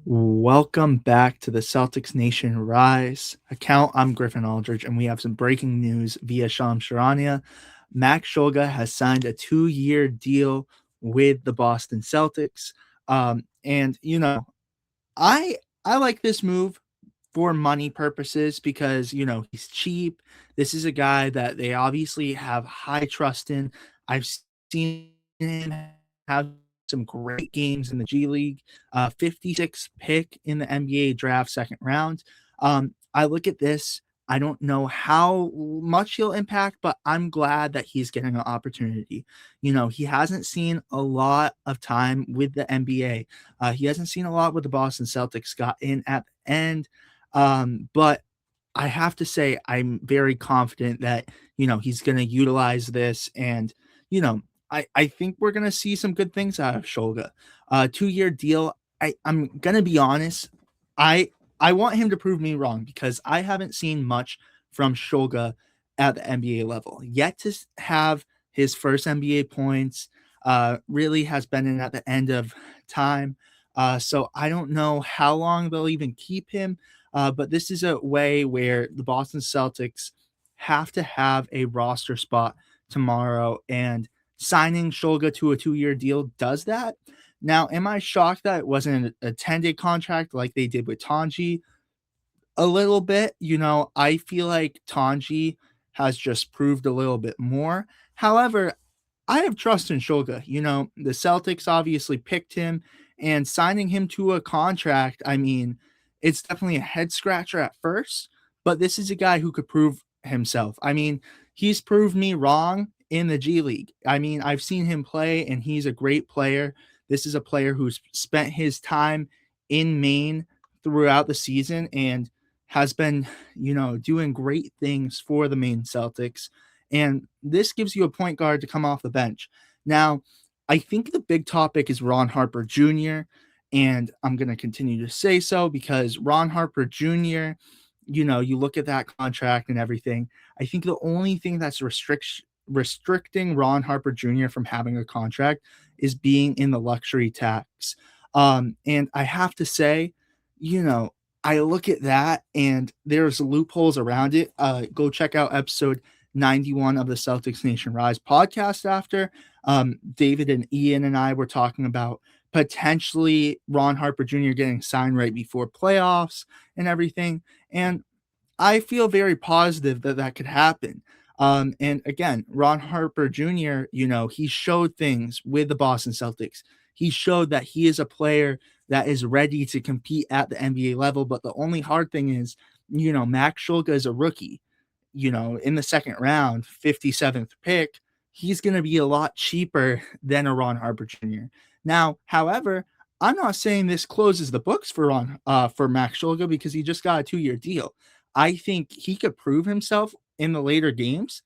Welcome back to the Celtics Nation Rise account. I'm Griffin Aldrich, and we have some breaking news via Sham Sharania. Max Shulga has signed a 2-year deal with the Boston Celtics. And I I like this move for money purposes because he's cheap. This is a guy that they obviously have high trust in. I've seen him have some great games in the G League. 56 pick in the NBA draft, second round. I look at this. I don't know how much he'll impact, but I'm glad that he's getting an opportunity. He hasn't seen a lot of time with the NBA. He hasn't seen a lot with the Boston Celtics, got in at the end. But I have to say, I'm very confident that, he's going to utilize this. And, I think we're going to see some good things out of Shulga. 2-year deal. I'm going to be honest. I, I want him to prove me wrong because I haven't seen much from Shulga at the NBA level. Yet to have his first NBA points, really has been in at the end of time. So I don't know how long they'll even keep him. But this is a way where the Boston Celtics have to have a roster spot tomorrow, and signing Shulga to a 2-year deal does that. Now, am I shocked that it wasn't a 10-day contract like they did with Tanji? A little bit. I feel like Tanji has just proved a little bit more. However, I have trust in Shulga. The Celtics obviously picked him, and signing him to a contract, I mean, it's definitely a head scratcher at first, but this is a guy who could prove himself. I mean, he's proved me wrong in the G League. I mean, I've seen him play, and he's a great player. This is a player who's spent his time in Maine throughout the season and has been, doing great things for the Maine Celtics. And this gives you a point guard to come off the bench. Now, I think the big topic is Ron Harper Jr., and I'm going to continue to say so because Ron Harper Jr., you look at that contract and everything. I think the only thing that's restricting Ron Harper Jr. from having a contract is being in the luxury tax. And I have to say, I look at that and there's loopholes around it. Go check out episode 91 of the Celtics Nation Rise podcast after. David and Ian and I were talking about potentially Ron Harper Jr. getting signed right before playoffs and everything. And I feel very positive that that could happen. And again, Ron Harper Jr., he showed things with the Boston Celtics. He showed that he is a player that is ready to compete at the NBA level. But the only hard thing is, Max Shulga is a rookie, in the second round, 57th pick. He's going to be a lot cheaper than a Ron Harper Jr. Now, however, I'm not saying this closes the books for Max Shulga because he just got a 2-year deal. I think he could prove himself in the later games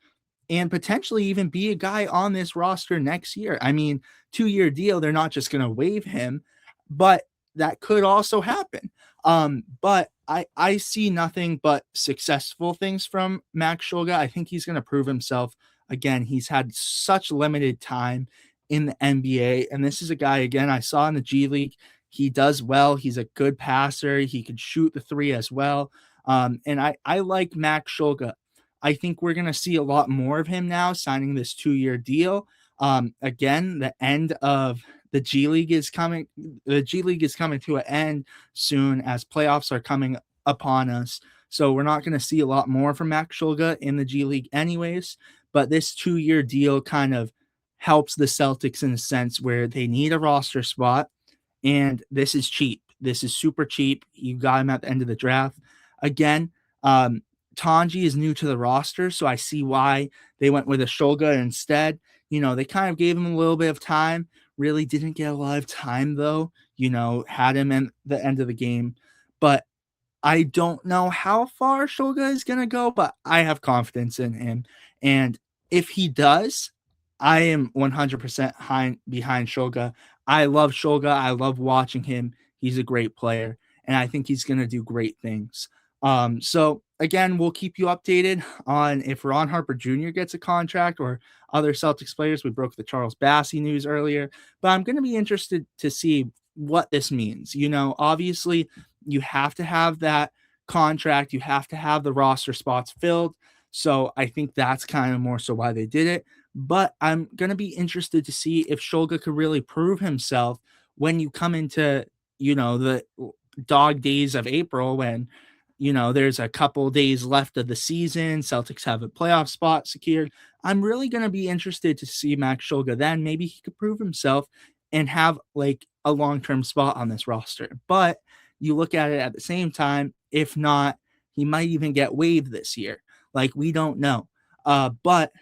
and potentially even be a guy on this roster next year. I mean, 2-year deal, they're not just going to waive him, but that could also happen. But I see nothing but successful things from Max Shulga. I think he's going to prove himself. Again, he's had such limited time in the NBA, and this is a guy, again, I saw in the G League. He does well. He's a good passer. He could shoot the three as well. And I like Max Shulga. I think we're going to see a lot more of him now signing this 2-year deal. Again, the end of the G League is coming. The G League is coming to an end soon as playoffs are coming upon us. So we're not going to see a lot more from Max Shulga in the G League anyways. But this 2-year deal kind of helps the Celtics in a sense where they need a roster spot. And this is cheap. This is super cheap. You got him at the end of the draft. Again, Tanji is new to the roster, so I see why they went with a Shulga instead. They kind of gave him a little bit of time. Really didn't get a lot of time, though. Had him in the end of the game. But I don't know how far Shulga is going to go, but I have confidence in him. And if he does, I am 100% behind Shulga. I love Shulga. I love watching him. He's a great player, and I think he's going to do great things. So again, we'll keep you updated on if Ron Harper Jr. gets a contract or other Celtics players. We broke the Charles Bassey news earlier, but I'm going to be interested to see what this means. Obviously, you have to have that contract, you have to have the roster spots filled. So I think that's kind of more so why they did it. But I'm going to be interested to see if Shulga could really prove himself when you come into, the dog days of April when, there's a couple days left of the season. Celtics have a playoff spot secured. I'm really going to be interested to see Max Shulga then. Maybe he could prove himself and have like a long-term spot on this roster. But you look at it at the same time, if not, he might even get waived this year. Like, we don't know. But,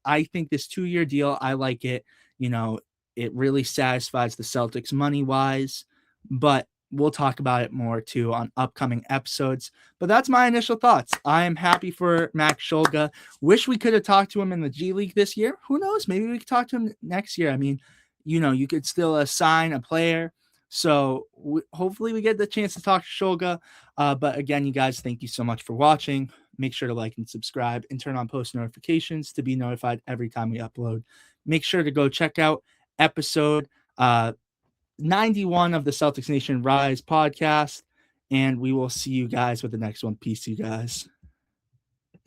I think this 2-year deal, I like it. It really satisfies the Celtics money-wise. But we'll talk about it more too on upcoming episodes. But that's my initial thoughts. I am happy for Max Shulga. Wish we could have talked to him in the G League this year. Who knows? Maybe we could talk to him next year. I mean, you could still assign a player. So hopefully we get the chance to talk to Shulga. But again, you guys, thank you so much for watching. Make sure to like and subscribe and turn on post notifications to be notified every time we upload. Make sure to go check out episode 91 of the Celtics Nation Rise podcast. And we will see you guys with the next one. Peace, you guys.